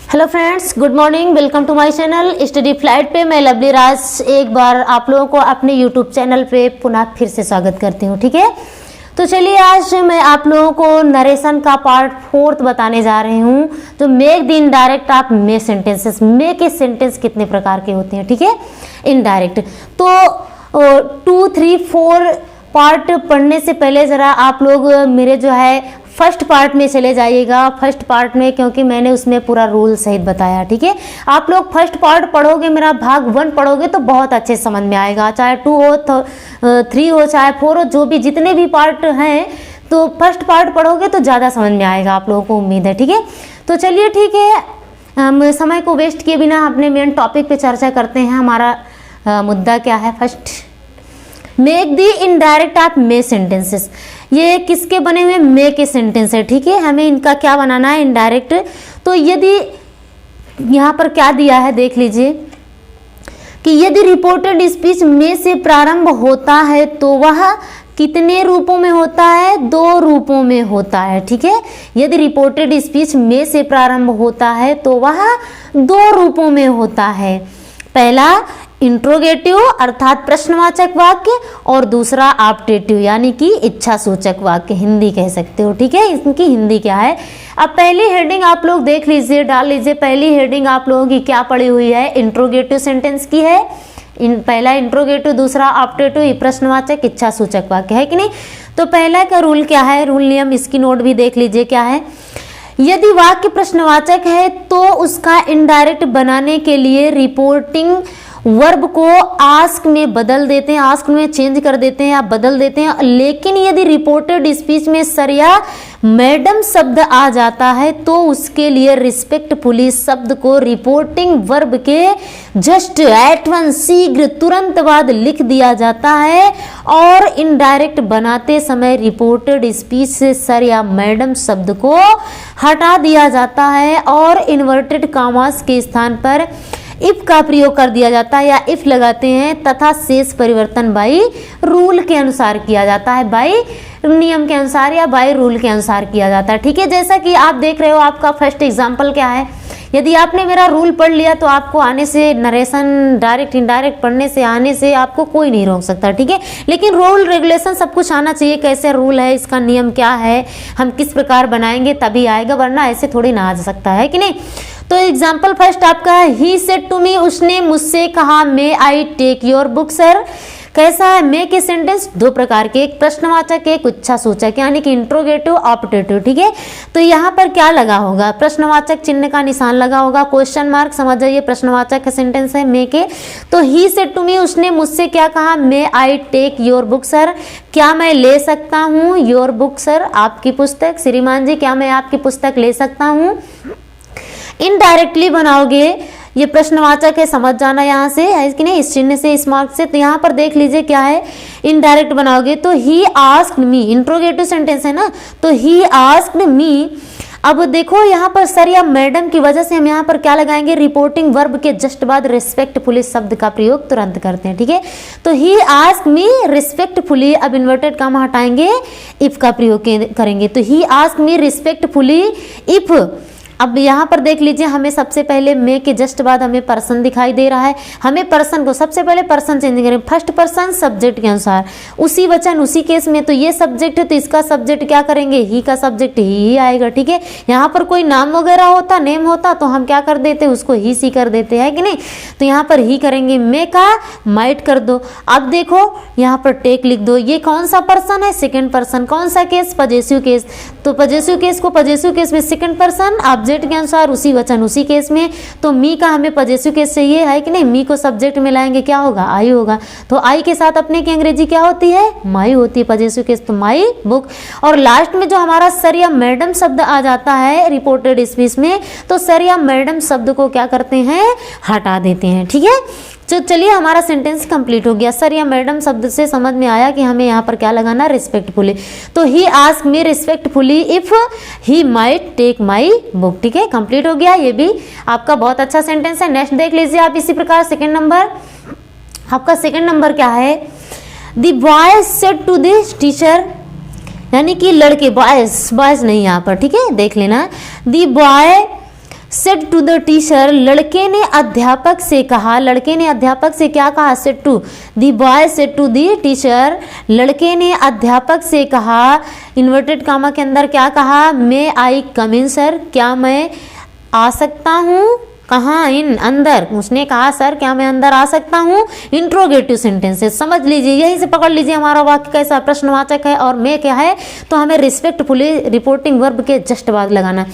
Hello friends, good morning. Welcome to my channel study flight पे। मैं lovely राज एक बार आप लोगों को अपने यूट्यूब चैनल पे पुनः फिर से स्वागत करती हूँ। ठीक है, तो चलिए आज मैं आप लोगों को नरेशन का पार्ट 4 बताने जा रही हूँ, जो make the indirect of may sentences. May के सेंटेंस कितने प्रकार के होते हैं, ठीक है, इनडायरेक्ट। तो 2, 3, 4 पार्ट पढ़ने से पहले ज़रा आप लोग मेरे जो है फर्स्ट पार्ट में चले जाइएगा। फर्स्ट पार्ट में, क्योंकि मैंने उसमें पूरा रूल सहित बताया। ठीक है, आप लोग फर्स्ट पार्ट पढ़ोगे, मेरा भाग 1 पढ़ोगे तो बहुत अच्छे समझ में आएगा। चाहे 2 हो, 3 हो, चाहे 4 हो, जो भी जितने भी पार्ट हैं, तो फर्स्ट पार्ट पढ़ोगे तो ज़्यादा समझ में आएगा, आप लोगों को उम्मीद है। ठीक है, तो चलिए ठीक है, हम समय को वेस्ट किए बिना अपने मेन टॉपिक पे चर्चा करते हैं। हमारा मुद्दा क्या है? First, make the indirect of may sentences. ये किसके बने हुए? मे के सेंटेंस है। ठीक है, हमें इनका क्या बनाना है? इनडायरेक्ट। तो यदि यहाँ पर क्या दिया है देख लीजिए कि यदि रिपोर्टेड स्पीच मे से प्रारंभ होता है तो वह कितने रूपों में होता है? 2 रूपों में होता है। ठीक है, यदि रिपोर्टेड स्पीच मे से प्रारंभ होता है तो वह 2 रूपों में होता है। पहला इंट्रोगेटिव अर्थात प्रश्नवाचक वाक्य, और दूसरा ऑप्टेटिव यानी कि इच्छा सूचक वाक्य, हिंदी कह सकते हो। ठीक है, इनकी हिंदी क्या है? अब पहली हेडिंग आप लोग देख लीजिए, डाल लीजिए। पहली हेडिंग आप लोगों की क्या पड़ी हुई है? इंट्रोगेटिव सेंटेंस की है। पहला इंट्रोगेटिव, दूसरा ऑप्टेटिव, प्रश्नवाचक, इच्छा सूचक वाक्य, है कि नहीं? तो पहला का रूल क्या है? रूल नियम इसकी नोट भी देख लीजिए क्या है। यदि वाक्य प्रश्नवाचक है तो उसका इनडायरेक्ट बनाने के लिए रिपोर्टिंग वर्ब को आस्क में बदल देते हैं, आस्क में चेंज कर देते हैं या बदल देते हैं। लेकिन यदि रिपोर्टेड स्पीच में सर या मैडम शब्द आ जाता है तो उसके लिए रिस्पेक्टफुली शब्द को रिपोर्टिंग वर्ब के जस्ट, एट वंस, शीघ्र, तुरंत बाद लिख दिया जाता है। और इनडायरेक्ट बनाते समय रिपोर्टेड स्पीच से सर या मैडम शब्द को हटा दिया जाता है और इन्वर्टेड कॉमास के स्थान पर इफ का प्रयोग कर दिया जाता है या इफ लगाते हैं, तथा शेष परिवर्तन बाई रूल के अनुसार किया जाता है, बाई नियम के अनुसार या बाई रूल के अनुसार किया जाता है। ठीक है, जैसा कि आप देख रहे हो, आपका फर्स्ट एग्जांपल क्या है? यदि आपने मेरा रूल पढ़ लिया तो आपको आने से नरेशन डायरेक्ट इनडायरेक्ट पढ़ने से आने से आपको कोई नहीं रोक सकता। ठीक है, लेकिन रूल रेगुलेशन सब कुछ आना चाहिए। कैसे रूल है, इसका नियम क्या है, हम किस प्रकार बनाएंगे तभी आएगा, वरना ऐसे थोड़ी ना आ सकता है कि नहीं। तो एग्जाम्पल फर्स्ट आपका है, ही सेड टू मी, उसने मुझसे कहा, may I take your book sir. कैसा है? मे के सेंटेंस 2 प्रकार के, एक प्रश्नवाचक, एक इच्छा सूचक, यानी कि इंट्रोगेटिव, ऑप्टेटिव। ठीक है, तो यहाँ पर क्या लगा होगा? प्रश्नवाचक चिन्ह का निशान लगा होगा, क्वेश्चन मार्क, समझ जाइए, प्रश्नवाचक का सेंटेंस है मे के। तो ही सेड टू मी, उसने मुझसे क्या कहा? May I take your book sir, क्या मैं ले सकता हूँ योर बुक सर, आपकी पुस्तक। श्रीमान जी, क्या मैं आपकी पुस्तक ले सकता हूँ? इनडायरेक्टली बनाओगे, ये प्रश्नवाचक है, समझ जाना यहाँ से, है कि नहीं, इस चिन्ह से, इस मार्क से। तो यहाँ पर देख लीजिए क्या है, इनडायरेक्ट बनाओगे तो he asked me, interrogative sentence है ना, तो ही आस्क्ड मी। अब देखो यहाँ पर सर या मैडम की वजह से हम यहाँ पर क्या लगाएंगे? रिपोर्टिंग वर्ब के जस्ट बाद रिस्पेक्टफुली शब्द का प्रयोग तुरंत करते हैं। ठीक है, तो ही आस्क्ड मी रिस्पेक्टफुली, अब इन्वर्टेड कॉमा हटाएंगे, इफ का प्रयोग करेंगे। तो he asked me respectfully if. अब यहाँ पर देख लीजिए, हमें सबसे पहले मे के जस्ट बाद हमें पर्सन दिखाई दे रहा है। हमें पर्सन को सबसे पहले पर्सन चेंज करें, फर्स्ट पर्सन सब्जेक्ट के अनुसार, उसी वचन उसी केस में। तो ये सब्जेक्ट है तो इसका सब्जेक्ट क्या करेंगे? ही का सब्जेक्ट ही आएगा। ठीक है, यहाँ पर कोई नाम वगैरह होता, नेम होता, तो हम क्या कर देते? उसको ही सी कर देते हैं कि नहीं। तो यहाँ पर ही करेंगे, मे का माइट कर दो। अब देखो यहाँ पर टेक लिख दो, ये कौन सा पर्सन है? Second person. कौन सा केस? Possessive case. तो पजेसिव केस को पजेसिव केस में सेकेंड पर्सन ऑब्जेक्ट के अनुसार, उसी वचन उसी केस में। तो मी का हमें पजेसिव केस चाहिए, है कि नहीं। मी को सब्जेक्ट में लाएंगे, क्या होगा? आई होगा। तो आई के साथ अपने की अंग्रेजी क्या होती है? माई होती है, पजेसिव केस तो माई बुक। और लास्ट में जो हमारा सर या मैडम शब्द आ जाता है रिपोर्टेड स्पीच में, तो सर या मैडम शब्द को क्या करते हैं? हटा देते हैं। ठीक है, तो चलिए हमारा सेंटेंस कंप्लीट हो गया। सर या मैडम शब्द से समझ में आया कि हमें यहाँ पर क्या लगाना? रिस्पेक्टफुली। तो he asked me respectfully if he might take my book. ठीक है, कंप्लीट हो गया। ये भी आपका बहुत अच्छा सेंटेंस है। नेक्स्ट देख लीजिए आप इसी प्रकार। सेकेंड नंबर, आपका सेकेंड नंबर क्या है? The boy said to the teacher, यानी कि लड़के, बॉयज नहीं यहाँ पर। ठीक है, देख लेना। The boy said to the teacher, लड़के ने अध्यापक से कहा, लड़के ने अध्यापक से क्या कहा, said to the boy said to the teacher, लड़के ने अध्यापक से कहा, इन्वर्टेड कामा के अंदर क्या कहा, मे आई कम इन सर, क्या मैं आ सकता हूँ, कहाँ, इन अंदर, उसने कहा सर क्या मैं अंदर आ सकता हूँ, इंट्रोगेटिव सेंटेंसेस समझ लीजिए, यहीं से पकड़ लीजिए हमारा वाक्य कैसा प्रश्नवाचक है और मैं क्या है, तो हमें रिस्पेक्टफुली रिपोर्टिंग वर्ब के जस्ट बाद लगाना।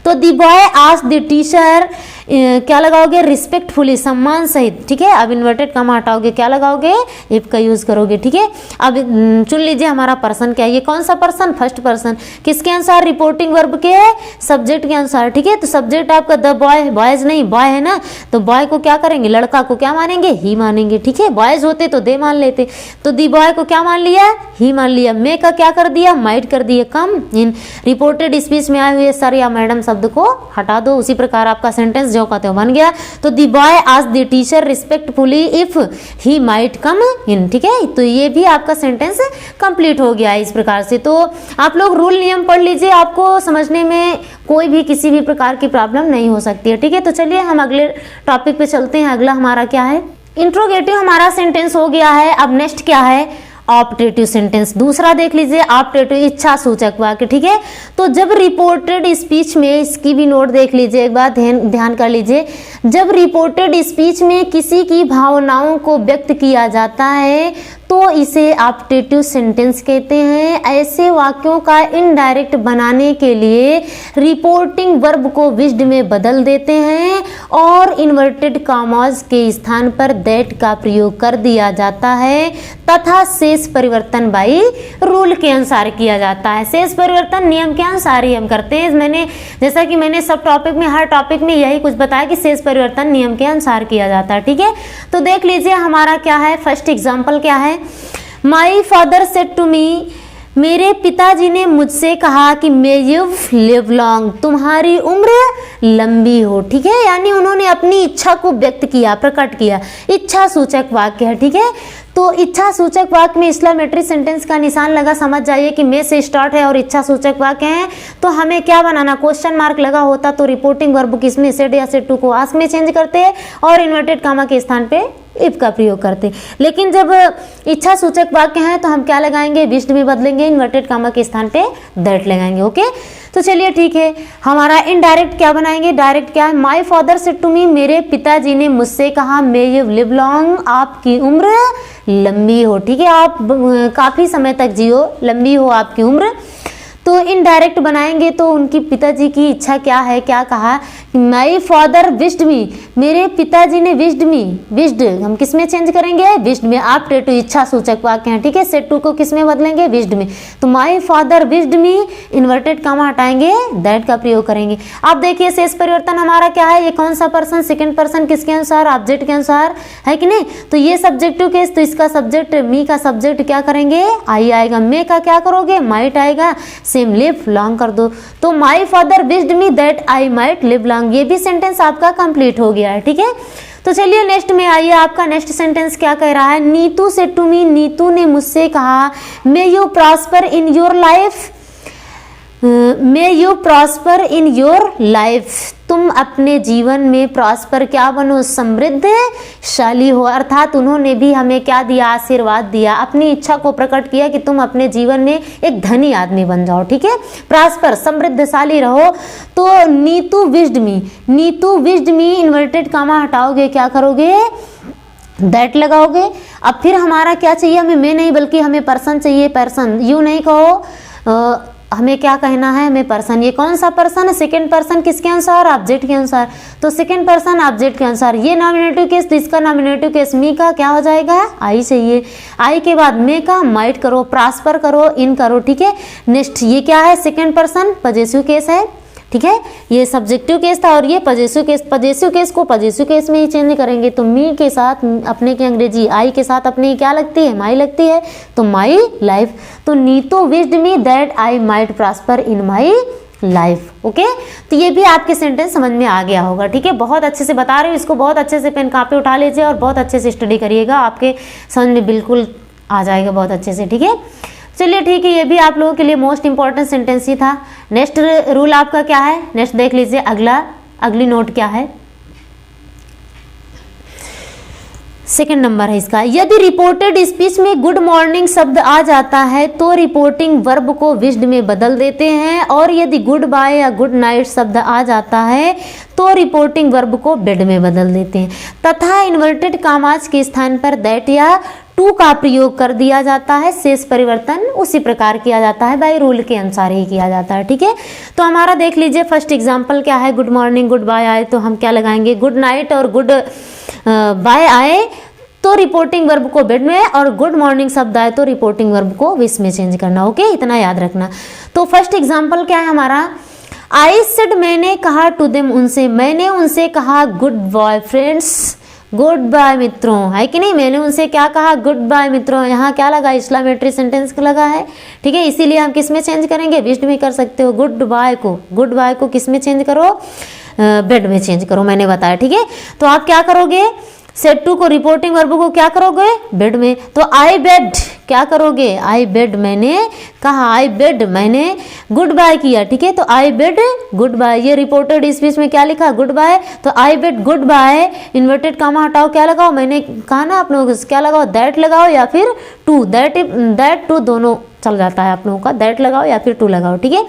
तो the boy asked the teacher, क्या लगाओगे, रिस्पेक्टफुली, सम्मान सहित, ठीक है। अब इन्वर्टेड कामा हटाओगे, क्या लगाओगे, इफ का यूज करोगे, ठीक है। अब चुन लीजिए हमारा पर्सन क्या है, ये कौन सा पर्सन, फर्स्ट पर्सन, किसके अनुसार, रिपोर्टिंग वर्ब के सब्जेक्ट के अनुसार, ठीक है। तो सब्जेक्ट आपका द बॉय, बॉयज नहीं बॉय है ना, तो बॉय को क्या करेंगे, लड़का को क्या मानेंगे, ही मानेंगे, ठीक है। बॉयज होते तो दे मान लेते, तो दी बॉय को क्या मान लिया, ही मान लिया। मे का क्या कर दिया, माइट कर दिया। कम इन रिपोर्टेड स्पीच में आए हुए सर या मैडम शब्द को हटा दो, उसी प्रकार आपका सेंटेंस जो कहते हो बन गया। तो the boy asked the teacher respectfully if he might come in, ठीक है। तो ये भी आपका सेंटेंस कंप्लीट हो गया इस प्रकार से। तो आप लोग रूल नियम पढ़ लीजिए, आपको समझने में कोई भी किसी भी प्रकार की प्रॉब्लम नहीं हो सकती है, ठीक है। तो चलिए हम अगले टॉपिक पे चलते हैं। अगला हमारा क्या है, इंट्रोगेटिव हमारा सेंटेंस हो गया है। अब नेक्स्ट क्या है, ऑप्टेटिव सेंटेंस। दूसरा देख लीजिए, ऑप्टेटिव, इच्छा सूचक वाक्य, ठीक है। तो जब रिपोर्टेड स्पीच में, इसकी भी नोट देख लीजिए एक बार, ध्यान कर लीजिए, जब रिपोर्टेड स्पीच में किसी की भावनाओं को व्यक्त किया जाता है तो इसे ऑप्टेटिव सेंटेंस कहते हैं। ऐसे वाक्यों का इनडायरेक्ट बनाने के लिए रिपोर्टिंग वर्ब को विज्ड में बदल देते हैं और इन्वर्टेड कॉमास के स्थान पर दैट का प्रयोग कर दिया जाता है तथा शेष परिवर्तन बाई रूल के अनुसार किया जाता है। शेष परिवर्तन नियम के अनुसार ही हम करते हैं। मैंने जैसा कि मैंने सब टॉपिक में, हर टॉपिक में यही कुछ बताया कि शेष परिवर्तन नियम के अनुसार किया जाता है, ठीक है। तो देख लीजिए हमारा क्या है, फर्स्ट एग्जाम्पल क्या है, my father said to me, मेरे पिताजी ने मुझसे कहा कि मे यू लिव लॉन्ग, तुम्हारी उम्र लंबी हो, ठीक है। यानी उन्होंने अपनी इच्छा को व्यक्त किया, प्रकट किया, इच्छा सूचक वाक्य है, ठीक है। तो इच्छा सूचक वाक्य में एक्सक्लेमेटरी सेंटेंस का निशान लगा, समझ जाइए कि मे से स्टार्ट है और इच्छा सूचक वाक्य है। तो हमें क्या बनाना, क्वेश्चन मार्क लगा होता तो रिपोर्टिंग वर्ब किसमें, सेड या सेड टू को आस्क में चेंज करते और इन्वर्टेड कामा के स्थान पे इफ का प्रयोग करते। लेकिन जब इच्छा सूचक वाक्य है तो हम क्या लगाएंगे, विश्ड में बदलेंगे, इन्वर्टेड कामा के स्थान पे दैट लगाएंगे, ओके। तो चलिए ठीक है, हमारा इनडायरेक्ट क्या बनाएंगे, डायरेक्ट क्या है, my father said to me, मेरे पिताजी ने मुझसे कहा, मे यू लिव लॉन्ग, आपकी उम्र लंबी हो, ठीक है। आप काफी समय तक जियो, लंबी हो आपकी उम्र। तो इनडायरेक्ट बनाएंगे तो उनकी पिताजी की इच्छा क्या है, क्या कहा, माई फादर विश्ड मी, मेरे पिताजी ने विश्ड मी, विश्ड हम किस में चेंज करेंगे, विश्ड में। ऑप्टेटिव इच्छा सूचक वाक्य है, ठीक है। सेड टू को किस में बदलेंगे, विश्ड में। तो my father wished me, inverted comma हटाएंगे, दैट का प्रयोग करेंगे। अब देखिए शेष परिवर्तन हमारा क्या है, ये कौन सा पर्सन, सेकंड पर्सन, किसके अनुसार, ऑब्जेक्ट के अनुसार, है कि नहीं। तो ये सब्जेक्टिव केस, तो इसका सब्जेक्ट, मी का सब्जेक्ट क्या करेंगे, आई आएगा, मे का क्या करोगे, माइट आएगा, सेम लिव लॉन्ग कर दो। तो my father wished me that I might live long, ये भी सेंटेंस आपका कंप्लीट हो गया है, ठीक है। तो चलिए नेक्स्ट में आइए, आपका नेक्स्ट सेंटेंस क्या कह रहा है, Neetu said to me, Neetu ने मुझसे कहा, may you prosper in your life, may you prosper in your life, तुम अपने जीवन में प्रॉस्पर क्या बनो, समृद्धशाली हो। अर्थात उन्होंने भी हमें क्या दिया, आशीर्वाद दिया, अपनी इच्छा को प्रकट किया कि तुम अपने जीवन में एक धनी आदमी बन जाओ, ठीक है। प्रॉस्पर, समृद्धशाली रहो। तो Neetu wished me, Neetu wished me, inverted comma हटाओगे, क्या करोगे, दैट लगाओगे। अब फिर हमारा क्या चाहिए, हमें मैं नहीं बल्कि हमें पर्सन चाहिए, पर्सन, यू नहीं कहो, हमें क्या कहना है, हमें पर्सन। ये कौन सा पर्सन है, सेकंड पर्सन, किसके अनुसार, ऑब्जेक्ट के अनुसार। तो सेकंड पर्सन ऑब्जेक्ट के अनुसार, ये नॉमिनेटिव केस, तो इसका नॉमिनेटिव केस मी का क्या हो जाएगा, आई चाहिए। आई के बाद मे का माइट करो, प्रॉस्पर करो, इन करो, ठीक है। नेक्स्ट ये क्या है, सेकंड पर्सन पजेसिव केस है, ठीक है। ये सब्जेक्टिव केस था और ये पजेसिव केस, पजेसिव केस को पजेसिव केस में ही चेंज करेंगे। तो मी के साथ अपने की अंग्रेजी, आई के साथ अपनी क्या लगती है, माई लगती है, तो माई लाइफ। तो Neetu wished me that I might prosper in my life, okay. तो ये भी आपके सेंटेंस समझ में आ गया होगा, ठीक है। बहुत अच्छे से बता रही हूँ, इसको बहुत अच्छे से पेन कॉपी उठा लीजिए और बहुत अच्छे से स्टडी करिएगा, आपके समझ में बिल्कुल आ जाएगा बहुत अच्छे से, ठीक है। चलिए ठीक है, ये भी आप लोगों के लिए मोस्ट इंपॉर्टेंट सेंटेंस ही था। नेक्स्ट रूल आपका क्या है, नेक्स्ट देख लीजिए, अगली नोट क्या है, सेकंड नंबर है इसका, यदि रिपोर्टेड स्पीच में गुड मॉर्निंग शब्द आ जाता है तो रिपोर्टिंग वर्ब को विश्ड में बदल देते हैं, और यदि गुड बाय या गुड नाइट शब्द आ जाता है तो रिपोर्टिंग वर्ब को बेड में बदल देते हैं, तथा इन्वर्टेड कामाज के स्थान पर दैट या टू का प्रयोग कर दिया जाता है। शेष परिवर्तन उसी प्रकार किया जाता है, बाय रूल के अनुसार ही किया जाता है। ठीक है, तो हमारा देख लीजिए फर्स्ट एग्जाम्पल क्या है, गुड मॉर्निंग गुड बाय आए तो हम क्या लगाएंगे, गुड नाइट और गुड बाय आए तो रिपोर्टिंग वर्ब को बेड में, और गुड मॉर्निंग शब्द आए तो रिपोर्टिंग वर्ब को विश में चेंज करना। ओके, इतना याद रखना। तो फर्स्ट एग्जाम्पल क्या है हमारा, आई सेड मैंने कहा टू देम उनसे, मैंने उनसे कहा good bye friends, good bye मित्रों, है कि नहीं, मैंने उनसे क्या कहा, गुड बाय मित्रों। यहाँ क्या लगा, एक्सक्लेमेटरी सेंटेंस लगा है। ठीक है, इसीलिए हम किस में चेंज करेंगे, विश्ड में कर सकते हो। गुड बाय को किस में चेंज करो, बेड में चेंज करो, मैंने बताया। ठीक है, तो आप क्या करोगे, सेड टू को रिपोर्टिंग वर्ब को क्या करोगे, बेड में। तो आई बेड क्या करोगे, आई बेड मैंने कहा, आई बेड मैंने गुड बाय किया। ठीक है, तो आई बेड गुड बाय, ये रिपोर्टेड स्पीच में क्या लिखा, गुड बाय, तो I bade goodbye, inverted comma हटाओ, क्या लगाओ, मैंने कहा ना आप लोगों को क्या लगाओ, दैट लगाओ या फिर टू, दैट टू दोनों चल जाता है आप लोगों का, दैट लगाओ या फिर टू लगाओ। ठीक है,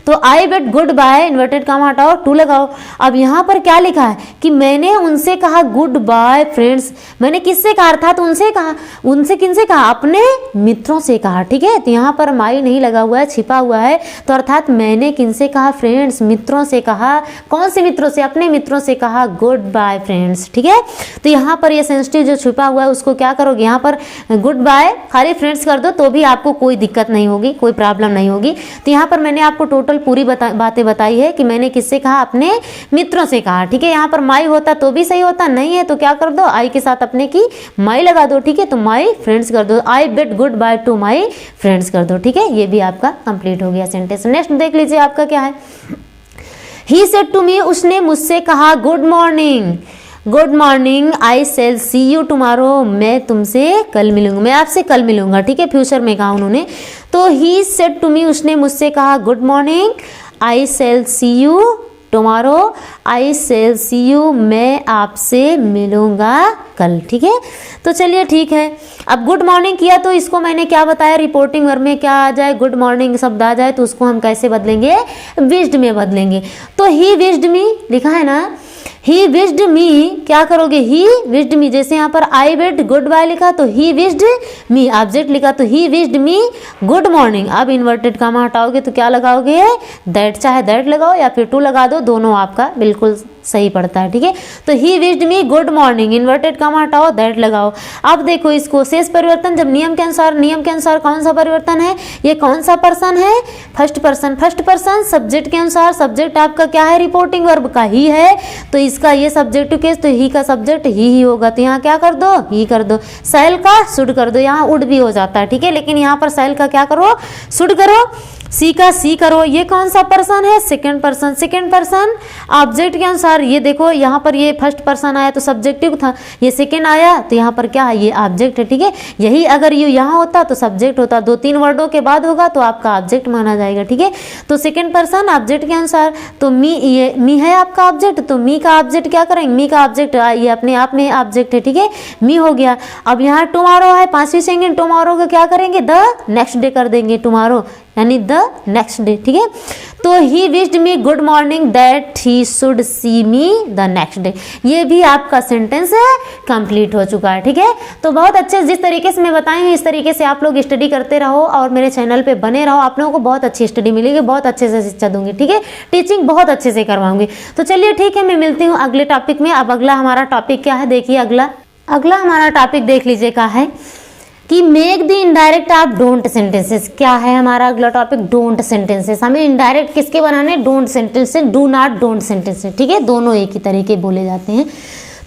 तो I bade goodbye, inverted comma हटाओ, टू लगाओ। अब यहाँ पर क्या लिखा है कि मैंने उनसे कहा गुड बाय फ्रेंड्स, मैंने किससे कहा, अर्थात उनसे कहा, उनसे किनसे कहा, अपने मित्रों से कहा। ठीक है, तो यहाँ पर माई नहीं लगा हुआ है, छिपा हुआ है, तो अर्थात मैंने किनसे कहा, फ्रेंड्स, मित्रों से कहा। कौन से मित्रों से, अपने मित्रों से कहा गुड बाय फ्रेंड्स। ठीक है, तो यहाँ पर ये सेंसिटिव जो छिपा हुआ है उसको क्या करोगे, यहाँ पर गुड बाय खाली फ्रेंड्स कर दो तो भी आपको कोई दिक्कत नहीं होगी, कोई प्रॉब्लम नहीं होगी। तो यहाँ पर मैंने आपको टोटल पूरी बातें बताई है कि मैंने किससे कहा, अपने मित्रों से कहा। ठीक है, यहाँ पर माई होता तो भी सही होता, नहीं है तो क्या कर दो, आई के साथ अपने की माई लगा दो। ठीक है, तो माई फ्रेंड्स कर दो, I bade goodbye to my friends कर दो। ठीक है, ये भी आपका कंप्लीट हो गया सेंटेंस। नेक्स्ट देख लीजिए आपका क्या है, ही सेड टू मी, उसने मुझसे कहा good morning, good morning, I shall see you tomorrow, मैं तुमसे कल मिलूंगा, मैं आपसे कल मिलूंगा। ठीक है, फ्यूचर में कहा उन्होंने, तो ही सेड टू मी, उसने मुझसे कहा good morning, I shall see you tomorrow, I shall see you, मैं आपसे मिलूंगा कल। ठीक है, तो चलिए ठीक है, अब गुड मॉर्निंग किया तो इसको मैंने क्या बताया, रिपोर्टिंग वर्ब में क्या आ जाए, गुड मॉर्निंग शब्द आ जाए तो उसको हम कैसे बदलेंगे, विश्ड में बदलेंगे। तो ही विश्ड मी लिखा है ना, ही विश्ड मी, क्या करोगे, ही विश्ड मी, जैसे यहाँ पर आई बेड गुड बाय लिखा तो ही विश्ड मी, ऑब्जेक्ट लिखा तो he wished me good morning. अब इन्वर्टेड कामा हटाओगे तो क्या लगाओगे, दैट, चाहे दैट लगाओ या फिर टू लगा दो, दोनों आपका बिल्कुल सही पड़ता है। ठीक है, तो he wished me good morning, inverted comma हटाओ, दैट लगाओ। अब देखो इसको शेष परिवर्तन, जब नियम के अनुसार कौन सा परिवर्तन है, ये कौन सा पर्सन है, फर्स्ट पर्सन, सब्जेक्ट के अनुसार, सब्जेक्ट आपका क्या है, रिपोर्टिंग वर्ब का ही है, तो इसका ये सब्जेक्टिव केस, तो ही का सब्जेक्ट ही होगा, तो यहाँ क्या कर दो, ही कर दो, सैल का शुड कर दो, यहाँ उड भी हो जाता है। ठीक है, लेकिन यहाँ पर सैल का क्या करो, शुड करो, सी का सी करो। ये कौन सा पर्सन है, सेकंड पर्सन ऑब्जेक्ट के अनुसार, ये देखो यहाँ पर ये फर्स्ट पर्सन आया तो सब्जेक्टिव था, ये सेकंड आया तो यहाँ पर क्या है, ये ऑब्जेक्ट है। ठीक है, यही अगर ये यहाँ होता तो सब्जेक्ट होता, 2-3 वर्डों के बाद होगा तो आपका ऑब्जेक्ट माना जाएगा। ठीक है, तो सेकंड पर्सन ऑब्जेक्ट के अनुसार, तो मी, ये मी है आपका ऑब्जेक्ट, तो मी का ऑब्जेक्ट क्या करेंगे, मी का ऑब्जेक्ट ये अपने आप में ऑब्जेक्ट है। ठीक है, मी हो गया। अब यहाँ टुमारो है, 5वीं सेकंड, टुमारो का क्या करेंगे, द नेक्स्ट डे कर देंगे, टुमारो यानी द नेक्स्ट डे। ठीक है, तो he wished me good morning that he should see me the next day. ये भी आपका सेंटेंस कंप्लीट हो चुका है। ठीक है, तो बहुत अच्छे, जिस तरीके से मैं बताई हूँ इस तरीके से आप लोग स्टडी करते रहो और मेरे चैनल पे बने रहो, आप लोगों को बहुत अच्छी स्टडी मिलेगी, बहुत अच्छे से शिक्षा दूंगी। ठीक है, टीचिंग बहुत अच्छे से करवाऊंगी। तो चलिए ठीक है, मैं मिलती हूँ अगले टॉपिक में। अब अगला हमारा टॉपिक क्या है, देखिए अगला हमारा टॉपिक देख लीजिए क्या है कि make the indirect of don't sentences. क्या है हमारा अगला टॉपिक, डोंट सेंटेंसेस। हमें इनडायरेक्ट किसके बनाने, don't sentences, do not don't sentences. ठीक है, दोनों एक ही तरीके बोले जाते हैं।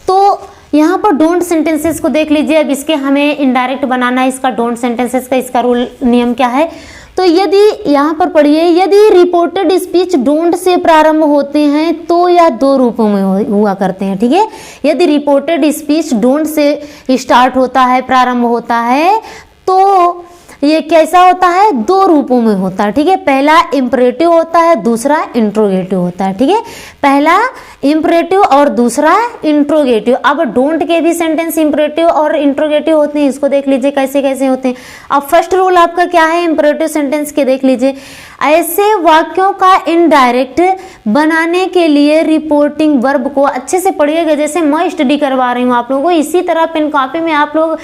तो यहाँ पर डोंट सेंटेंसेस को देख लीजिए। अब इसके हमें इनडायरेक्ट बनाना है, इसका डोंट सेंटेंसेस का इसका रूल नियम क्या है। तो यदि यहाँ पर पढ़िए, यदि रिपोर्टेड स्पीच डोंट से प्रारंभ होते हैं तो या 2 रूपों में हुआ करते हैं। ठीक है, यदि reported speech don't say start होता है, प्रारंभ होता है, तो ये कैसा होता है, 2 रूपों में होता है। ठीक है, पहला इंपरेटिव होता है, दूसरा इंट्रोगेटिव होता है। ठीक है, पहला इम्परेटिव और दूसरा इंट्रोगेटिव। अब डोंट के भी सेंटेंस इम्परेटिव और इंट्रोगेटिव होते हैं, इसको देख लीजिए कैसे कैसे होते हैं। अब फर्स्ट रूल आपका क्या है इम्परेटिव सेंटेंस के, देख लीजिए। ऐसे वाक्यों का इनडायरेक्ट बनाने के लिए रिपोर्टिंग वर्ब को अच्छे से पढ़िएगा, जैसे मैं स्टडी करवा रही हूँ आप लोगों को, इसी तरह पेन कॉपी में आप लोग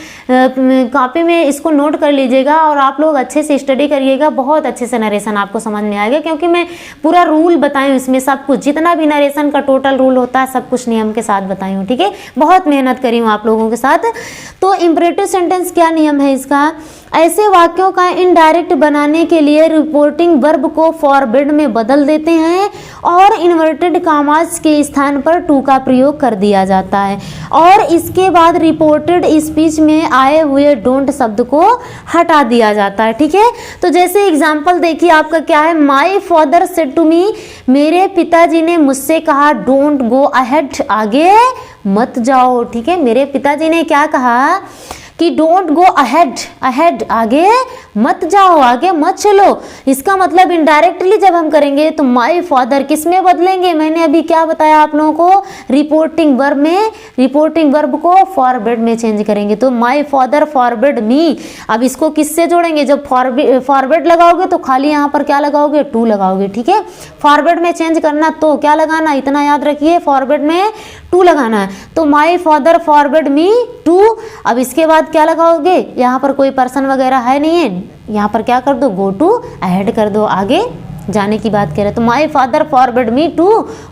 कॉपी में इसको नोट कर लीजिएगा और आप लोग अच्छे से स्टडी करिएगा, बहुत अच्छे से नरेशन आपको समझ में आएगा, क्योंकि मैं पूरा रूल बताई हूँ इसमें, सब कुछ जितना भी नरेशन का टोटल रूल होता है सब कुछ नियम के साथ बताई हूँ, ठीक है। बहुत मेहनत करी हूँ आप लोगों के साथ। तो इम्परेटिव सेंटेंस क्या नियम है इसका, ऐसे वाक्यों का इनडायरेक्ट बनाने के लिए रिपोर्टिंग वर्ब को फॉरवर्ड में बदल देते हैं और इन्वर्टेड कॉमास के स्थान पर टू का प्रयोग कर दिया जाता है और इसके बाद रिपोर्टेड स्पीच में आए हुए डोंट शब्द को हटा दिया जाता है, ठीक है। तो जैसे एग्जांपल देखिए आपका क्या है, my father said to me, मेरे पिताजी ने मुझसे कहा डोंट गो अहेड, आगे मत जाओ, ठीक है। मेरे पिताजी ने क्या कहा कि डोंट गो अहेड, अहेड आगे मत जाओ, आगे मत चलो। इसका मतलब इनडायरेक्टली जब हम करेंगे तो माय फादर किस में बदलेंगे, मैंने अभी क्या बताया आप लोगों को, रिपोर्टिंग वर्ब में, रिपोर्टिंग वर्ब को फॉरवर्ड में चेंज करेंगे। तो माय फादर फॉरवर्ड मी, अब इसको किससे जोड़ेंगे, जब फॉरवर्ड लगाओगे तो खाली यहाँ पर क्या लगाओगे, टू लगाओगे, ठीक है। फॉरवर्ड में चेंज करना तो क्या लगाना, इतना याद रखिए, फॉरवर्ड में टू लगाना है। तो my father forward me to, अब इसके बाद क्या लगाओगे, यहाँ पर कोई पर्सन वगैरह है नहीं है, यहाँ पर क्या कर दो, गो टू अहेड कर दो, आगे जाने की बात कह रहे, तो my father forward me to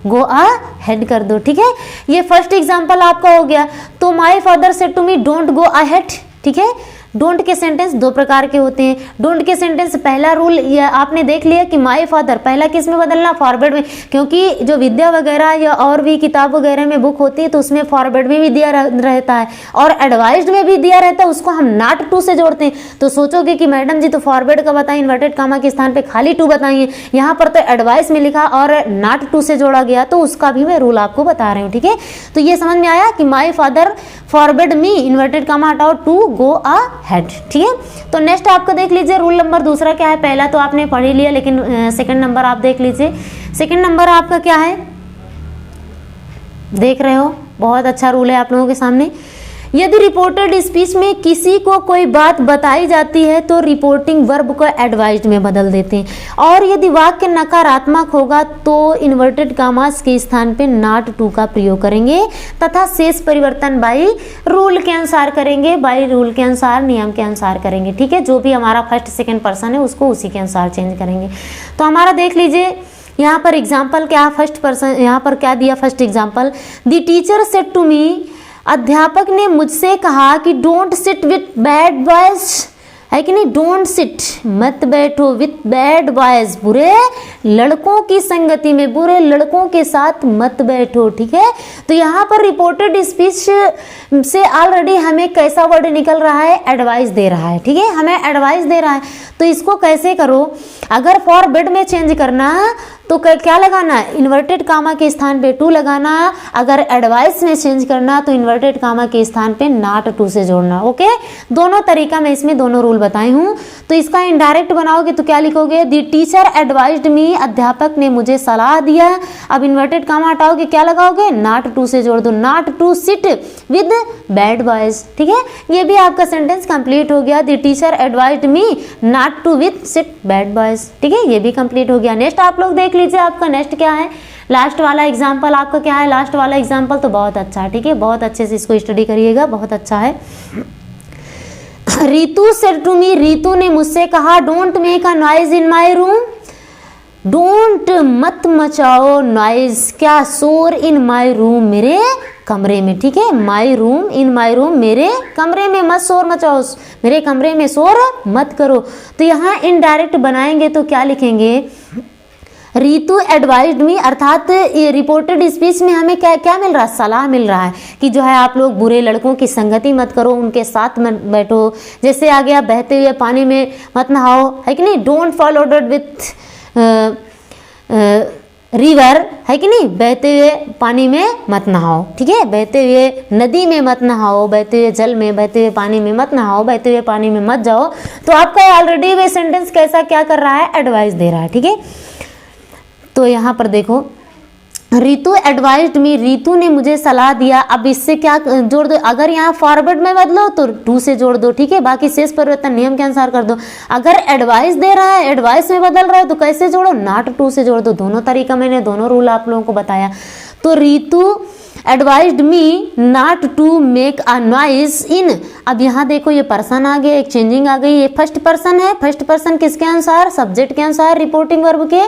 go ahead कर दो, ठीक है। ये फर्स्ट एग्जांपल आपका हो गया। तो my father said to me don't go ahead, ठीक है। डोंट के सेंटेंस दो प्रकार के होते हैं। डोंट के सेंटेंस पहला रूल ये आपने देख लिया कि माय फादर पहला किस में बदलना, फॉरवर्ड में, क्योंकि जो विद्या वगैरह या और भी किताब वगैरह में बुक होती है तो उसमें फॉरवर्ड में भी दिया रहता है और एडवाइज्ड में भी दिया रहता है, उसको हम नॉट टू से जोड़ते हैं। तो सोचोगे कि मैडम जी तो फॉरवर्ड का बताएं, इन्वर्टेड कामा के स्थान पे खाली टू बताइए, यहाँ पर तो एडवाइस में लिखा और नॉट टू से जोड़ा गया, तो उसका भी मैं रूल आपको बता रही हूँ, ठीक है। तो ये समझ में आया कि my father forward me, inverted comma हटाओ, टू गो अहेड, ठीक है। तो नेक्स्ट आपका देख लीजिए रूल नंबर दूसरा क्या है, पहला तो आपने पढ़ ही लिया, लेकिन सेकंड नंबर आप देख लीजिए। सेकंड नंबर आपका क्या है, देख रहे हो, बहुत अच्छा रूल है आप लोगों के सामने। यदि रिपोर्टेड स्पीच में किसी को कोई बात बताई जाती है तो रिपोर्टिंग वर्ब को एडवाइज्ड में बदल देते हैं और यदि वाक्य नकारात्मक होगा तो इन्वर्टेड कामास के स्थान पे नॉट टू का प्रयोग करेंगे तथा शेष परिवर्तन बाई रूल के अनुसार करेंगे, बाई रूल के अनुसार, नियम के अनुसार करेंगे, ठीक है। जो भी हमारा फर्स्ट सेकंड पर्सन है उसको उसी के अनुसार चेंज करेंगे। तो हमारा देख लीजिए यहाँ पर एग्जाम्पल क्या, फर्स्ट पर्सन यहाँ पर क्या दिया, first example, the teacher said to me, अध्यापक ने मुझसे कहा कि don't sit with bad boys, है कि नहीं, डोंट सिट मत बैठो विथ बैड बॉयज, बुरे लड़कों की संगति में, बुरे लड़कों के साथ मत बैठो, ठीक है। तो यहाँ पर रिपोर्टेड स्पीच से ऑलरेडी हमें कैसा वर्ड निकल रहा है, एडवाइस दे रहा है, ठीक है, हमें एडवाइस दे रहा है। तो इसको कैसे करो, अगर फॉरवर्ड में चेंज करना तो क्या लगाना, इन्वर्टेड कामा के स्थान पे टू लगाना, अगर एडवाइस में चेंज करना तो इन्वर्टेड कामा के स्थान पे नॉट टू से जोड़ना, ओके। दोनों तरीका मैं इसमें दोनों रूल बताई हूँ। तो इसका इनडायरेक्ट बनाओगे तो क्या लिखोगे, द टीचर एडवाइज्ड मी, अध्यापक ने मुझे सलाह दिया। अब इन्वर्टेड कामा हटाओगे क्या लगाओगे, नॉट टू से जोड़ दो, not to sit with bad boys, ठीक है। ये भी आपका सेंटेंस कंप्लीट हो गया, the teacher advised me not to with sit bad boys, ठीक है, ये भी कंप्लीट हो गया। नेक्स्ट आप लोग देख लीजिए, आपका नेक्स्ट क्या है, लास्ट वाला एग्जाम्पल आपका क्या है, लास्ट वाला एग्जाम्पल तो बहुत अच्छा है, ठीक है, बहुत अच्छे से इसको स्टडी करिएगा, बहुत अच्छा है। Ritu said to me, Ritu ने मुझसे कहा don't make a noise in my room, don't मत मचाओ नॉइज, क्या, शोर, इन माय रूम, मेरे कमरे में, ठीक है, my room, in my room, मेरे कमरे में मत शोर मचाओ, मेरे कमरे में शोर मत करो। तो यहाँ इनडायरेक्ट बनाएंगे तो क्या लिखेंगे, रितु एडवाइज्ड मी, अर्थात ये रिपोर्टेड स्पीच में हमें क्या क्या मिल रहा है, सलाह मिल रहा है कि जो है आप लोग बुरे लड़कों की संगति मत करो, उनके साथ मत बैठो। जैसे आ गया बहते हुए पानी में मत नहाओ, है कि नहीं, डोंट फॉलो विथ रिवर, है कि नहीं, बहते हुए पानी में मत नहाओ, ठीक है, बहते हुए नदी में मत नहाओ, बहते हुए जल में, बहते हुए पानी में मत नहाओ, बहते हुए पानी में मत जाओ। तो आपका ऑलरेडी वे सेंटेंस कैसा क्या कर रहा है, एडवाइस दे रहा है, ठीक है। तो यहाँ पर देखो रितु एडवाइज्ड मी, रितु ने मुझे सलाह दिया। अब इससे क्या जोड़ दो, अगर यहाँ फॉरवर्ड में बदलो तो टू से जोड़ दो, ठीक है। बाकी शेष परिवर्तन नियम के अनुसार कर दो। अगर एडवाइस दे रहा है, एडवाइस में बदल रहा है तो कैसे जोड़ो, नॉट टू से जोड़ दो। दोनों तरीका मैंने दोनों रूल आप लोगों को बताया। तो Ritu advised me not to make a noise in, अब यहाँ देखो ये पर्सन आ गया, एक चेंजिंग आ गई, ये फर्स्ट पर्सन है। फर्स्ट पर्सन किसके अनुसार, सब्जेक्ट के अनुसार, रिपोर्टिंग वर्ब के।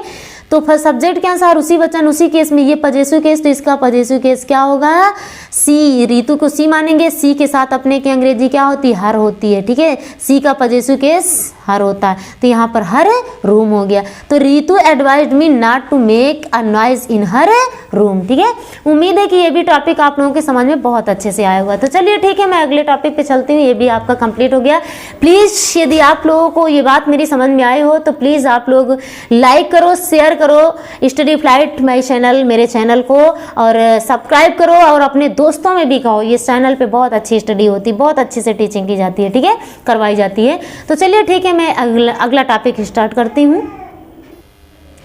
तो सब्जेक्ट के अनुसार उसी वचन उसी केस में, ये पजेसिव केस, तो इसका पजेसिव केस क्या होगा, सी। रितु को सी मानेंगे, सी के साथ अपने की अंग्रेजी क्या होती है, हर होती है, ठीक है। सी का पजेसिव केस हर होता है, तो यहाँ पर हर रूम हो गया। तो Ritu advised me not to make a noise in her room, ठीक है। उम्मीद है कि ये भी टॉपिक आप लोगों के समझ में बहुत अच्छे से आया हुआ। तो चलिए ठीक है, मैं अगले टॉपिक पे चलती हूँ। ये भी आपका कंप्लीट हो गया। प्लीज यदि आप लोगों को ये बात मेरी समझ में आई हो तो प्लीज आप लोग लाइक करो, शेयर करो स्टडी फ्लाइट माई चैनल, मेरे चैनल को, और सब्सक्राइब करो और अपने दोस्तों में भी कहो। ये चैनल पे बहुत अच्छी स्टडी होती है, बहुत अच्छे से टीचिंग की जाती है, ठीक है, करवाई जाती है। तो चलिए ठीक है, मैं अगला टॉपिक स्टार्ट करती हूँ।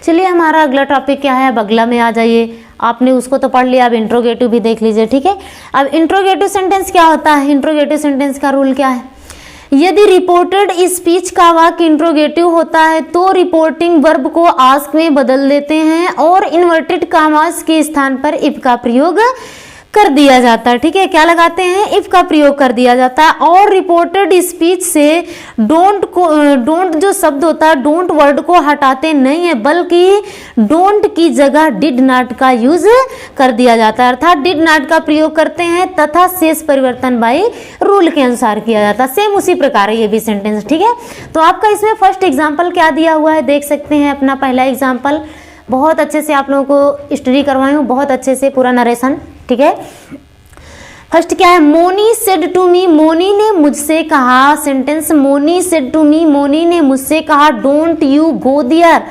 चलिए हमारा अगला टॉपिक क्या है, अब अगला में आ जाइए। आपने उसको तो पढ़ लिया, अब इंट्रोगेटिव भी देख लीजिए, ठीक है। अब इंट्रोगेटिव सेंटेंस क्या होता है, इंट्रोगेटिव सेंटेंस का रूल क्या है। यदि रिपोर्टेड स्पीच का वाक्य इंट्रोगेटिव होता है तो रिपोर्टिंग वर्ब को आस्क में बदल देते हैं और इन्वर्टेड कामास के स्थान पर इफ का प्रयोग कर दिया जाता है, ठीक है। क्या लगाते हैं, इफ का प्रयोग कर दिया जाता है। और रिपोर्टेड स्पीच से डोंट जो शब्द होता है, डोंट वर्ड को हटाते नहीं है, बल्कि डोंट की जगह डिड नॉट का यूज कर दिया जाता है, अर्थात डिड नॉट का प्रयोग करते हैं तथा शेष परिवर्तन बाई रूल के अनुसार किया जाता है। सेम उसी प्रकार है ये भी सेंटेंस, ठीक है। तो आपका इसमें फर्स्ट एग्जाम्पल क्या दिया हुआ है, देख सकते हैं अपना पहला एग्जाम्पल। बहुत अच्छे से आप लोगों को स्टडी करवाई हूँ, बहुत अच्छे से पूरा नरेशन, ठीक है। फर्स्ट क्या है, Moni said to me, Moni ने मुझसे कहा। Sentence, Moni said to me, Moni ने मुझसे कहा, डोंट यू गो देयर,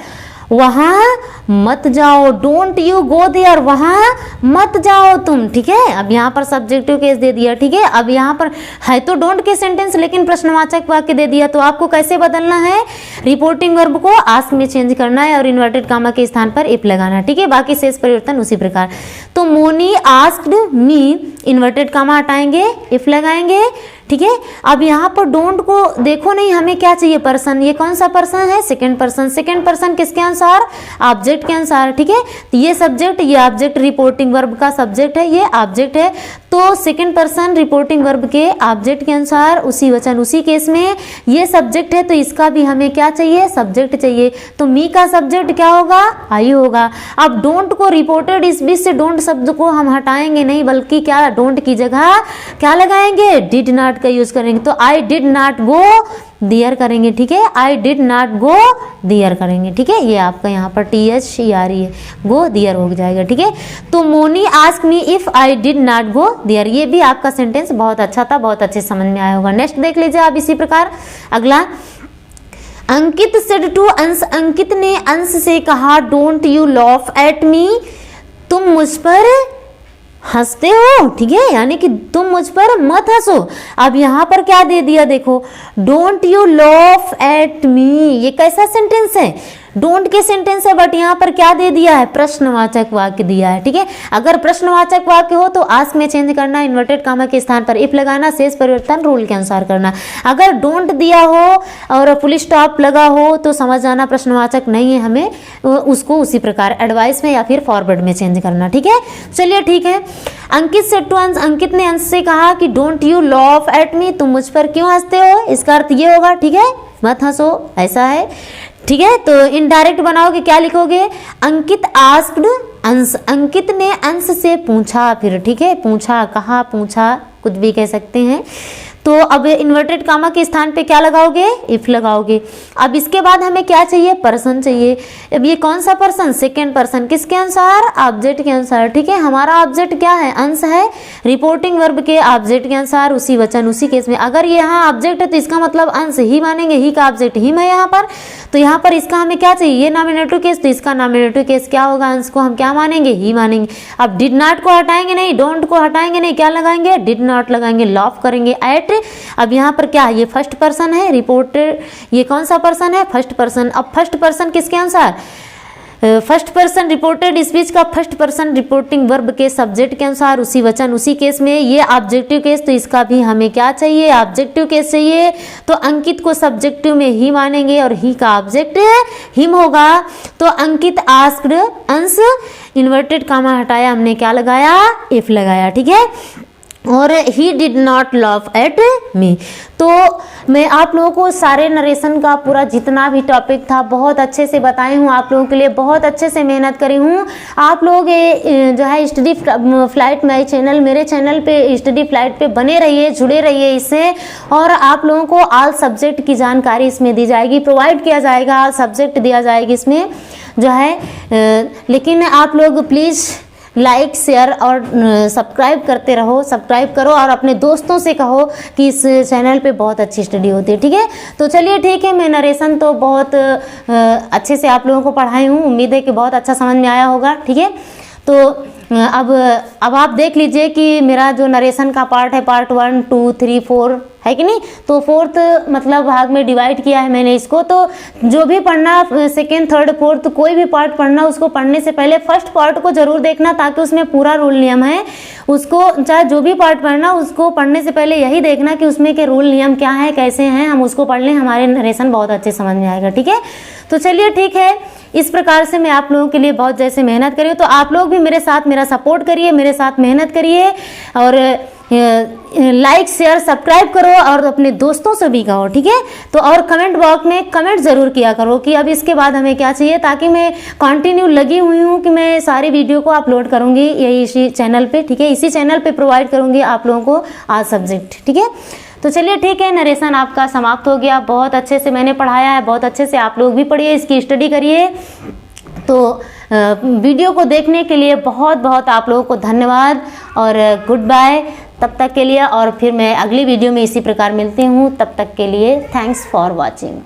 वहां मत जाओ। डोंट यू गो देयर, वहां मत जाओ तुम, ठीक है। अब यहाँ पर सब्जेक्टिव केस दे दिया, ठीक है। अब यहाँ पर है तो डोंट के सेंटेंस, लेकिन प्रश्नवाचक वाक्य दे दिया, तो आपको कैसे बदलना है, रिपोर्टिंग वर्ब को आस्क में चेंज करना है और इन्वर्टेड कामा के स्थान पर इफ लगाना है, ठीक है। बाकी शेष परिवर्तन उसी प्रकार। तो Moni asked me, inverted comma हटाएंगे, इफ लगाएंगे, ठीक है। अब यहाँ पर डोंट को देखो नहीं, हमें क्या चाहिए, पर्सन। ये कौन सा पर्सन है, सेकंड पर्सन। सेकंड पर्सन किसके अनुसार, ऑब्जेक्ट के अनुसार, ठीक है। तो ये सब्जेक्ट, ये ऑब्जेक्ट, रिपोर्टिंग वर्ब का सब्जेक्ट है, ये ऑब्जेक्ट है। तो सेकंड पर्सन रिपोर्टिंग वर्ब के ऑब्जेक्ट के अनुसार उसी वचन उसी केस में ये सब्जेक्ट है, तो इसका भी हमें क्या चाहिए, सब्जेक्ट चाहिए। तो मी का सब्जेक्ट क्या होगा, आई होगा। अब डोंट को रिपोर्टेड इस बीच से डोंट शब्द को हम हटाएंगे नहीं, बल्कि क्या, डोंट की जगह क्या लगाएंगे, डिड नॉट का यूज करेंगे। तो I did not go there करेंगे, ठीक है। I did not go there करेंगे, ठीक है। ये आपका यहाँ पर TH आ रही है, गो देयर हो जाएगा, ठीक है। तो Moni ask me if I did not go there, ये भी आपका सेंटेंस बहुत अच्छा था, बहुत अच्छे समझ में आया होगा। नेक्स्ट देख लीजिए आप इसी प्रकार अगला। अंकित सेड टू अंश, अंकित ने अंश से कहा, don't you loaf at me, तुम मुझ पर हंसते हो, ठीक है, यानी कि तुम मुझ पर मत हंसो। अब यहाँ पर क्या दे दिया, देखो, don't you loaf at me, ये कैसा सेंटेंस है, डोंट के सेंटेंस है, बट यहाँ पर क्या दे दिया है, प्रश्नवाचक वाक्य दिया है, ठीक है। अगर प्रश्नवाचक वाक्य हो तो आस्क में चेंज करना, इन्वर्टेड कामा के स्थान पर इफ लगाना, शेष परिवर्तन रूल के अनुसार करना। अगर डोंट दिया हो और फुल स्टॉप लगा हो तो समझ जाना प्रश्नवाचक नहीं है, हमें उसको उसी प्रकार एडवाइस में या फिर फॉरवर्ड में चेंज करना, ठीक है। चलिए ठीक है। अंकित सेड टू अंश, अंकित ने अंश से कहा कि don't you loaf at me, तुम मुझ पर क्यों हंसते हो, इसका अर्थ ये होगा, ठीक है, मत हंसो, ऐसा है, ठीक है। तो इनडायरेक्ट बनाओगे, क्या लिखोगे, अंकित आस्क्ड अंश, अंकित ने अंश से पूछा, फिर ठीक है, पूछा, कहा, पूछा, कुछ भी कह सकते हैं। तो अब इन्वर्टेड कामा के स्थान पे क्या लगाओगे, इफ लगाओगे। अब इसके बाद हमें क्या चाहिए, पर्सन चाहिए। अब ये कौन सा पर्सन, सेकेंड पर्सन, किसके अनुसार, ऑब्जेक्ट के अनुसार, ठीक है। हमारा ऑब्जेक्ट क्या है, अंश है, रिपोर्टिंग वर्ब के ऑब्जेक्ट के अनुसार उसी वचन उसी केस में। अगर ये यहाँ ऑब्जेक्ट है तो इसका मतलब अंश ही मानेंगे, ही का ऑब्जेक्ट ही मैं यहाँ पर, तो यहाँ पर इसका हमें क्या चाहिए, ये नॉमिनेटिव केस, तो इसका नॉमिनेटिव केस क्या होगा, अंश को हम क्या मानेंगे, ही मानेंगे। अब डिड नॉट को हटाएंगे नहीं, डोंट को हटाएंगे नहीं, क्या लगाएंगे, डिड नॉट लगाएंगे, लॉफ करेंगे, एट। अब यहाँ पर क्या, ये फर्स्ट पर्सन है, रिपोर्टेड, ये कौन सा पर्सन है, फर्स्ट पर्सन। अब फर्स्ट पर्सन किसके अनुसार, फर्स्ट पर्सन रिपोर्टेड स्पीच का फर्स्ट पर्सन रिपोर्टिंग वर्ब के सब्जेक्ट के अनुसार उसी वचन उसी केस में, ये ऑब्जेक्टिव केस, तो इसका भी हमें क्या चाहिए, ऑब्जेक्टिव केस चाहिए। तो अंकित को सब्जेक्टिव में ही मानेंगे और ही का ऑब्जेक्ट हिम होगा। तो अंकित आस्क्ड अंश, इन्वर्टेड कामा हटाया, हमने क्या लगाया, इफ लगाया, ठीक है। और he did not laugh at me. तो मैं आप लोगों को सारे नरेशन का पूरा जितना भी टॉपिक था बहुत अच्छे से बताई हूँ, आप लोगों के लिए बहुत अच्छे से मेहनत करी हूँ। आप लोग जो है स्टडी फ्लाइट माई चैनल, मेरे चैनल पे स्टडी फ्लाइट पे बने रहिए, जुड़े रहिए इससे, और आप लोगों को ऑल सब्जेक्ट की जानकारी इसमें दी जाएगी, प्रोवाइड किया जाएगा, ऑल सब्जेक्ट दिया जाएगी इसमें जो है। लेकिन आप लोग प्लीज़ लाइक शेयर और सब्सक्राइब करते रहो, सब्सक्राइब करो और अपने दोस्तों से कहो कि इस चैनल पे बहुत अच्छी स्टडी होती है, ठीक है। तो चलिए ठीक है, मैं नरेशन तो बहुत अच्छे से आप लोगों को पढ़ाई हूँ, उम्मीद है कि बहुत अच्छा समझ में आया होगा, ठीक है। तो अब आप देख लीजिए कि मेरा जो नरेशन का पार्ट है, पार्ट 1, 2, 3, 4 है कि नहीं, तो फोर्थ मतलब भाग में डिवाइड किया है मैंने इसको। तो जो भी पढ़ना, सेकेंड, थर्ड, फोर्थ कोई भी पार्ट पढ़ना, उसको पढ़ने से पहले फर्स्ट पार्ट को जरूर देखना, ताकि उसमें पूरा रूल नियम है। उसको चाहे जो भी पार्ट पढ़ना, उसको पढ़ने से पहले यही देखना कि उसमें के रूल नियम क्या है, कैसे हैं, हम उसको पढ़ लें, हमारे नरेशन बहुत अच्छे समझ में आएगा, ठीक है। तो चलिए ठीक है, इस प्रकार से मैं आप लोगों के लिए बहुत जैसे मेहनत करी हूँ, तो आप लोग भी मेरे साथ मेरा सपोर्ट करिए, मेरे साथ मेहनत करिए और लाइक शेयर सब्सक्राइब करो और अपने दोस्तों से भी कहो, ठीक है। तो और कमेंट बॉक्स में कमेंट जरूर किया करो कि अब इसके बाद हमें क्या चाहिए, ताकि मैं कंटिन्यू लगी हुई हूँ कि मैं सारी वीडियो को अपलोड करूँगी यही इसी चैनल पे, ठीक है। इसी चैनल पे प्रोवाइड करूँगी आप लोगों को आज सब्जेक्ट, ठीक है। तो चलिए ठीक है, नरेशन आपका समाप्त हो गया, बहुत अच्छे से मैंने पढ़ाया है, बहुत अच्छे से आप लोग भी पढ़िए, इसकी स्टडी करिए। तो वीडियो को देखने के लिए बहुत बहुत आप लोगों को धन्यवाद और गुड बाय तब तक के लिए, और फिर मैं अगली वीडियो में इसी प्रकार मिलती हूँ, तब तक के लिए थैंक्स फॉर वॉचिंग।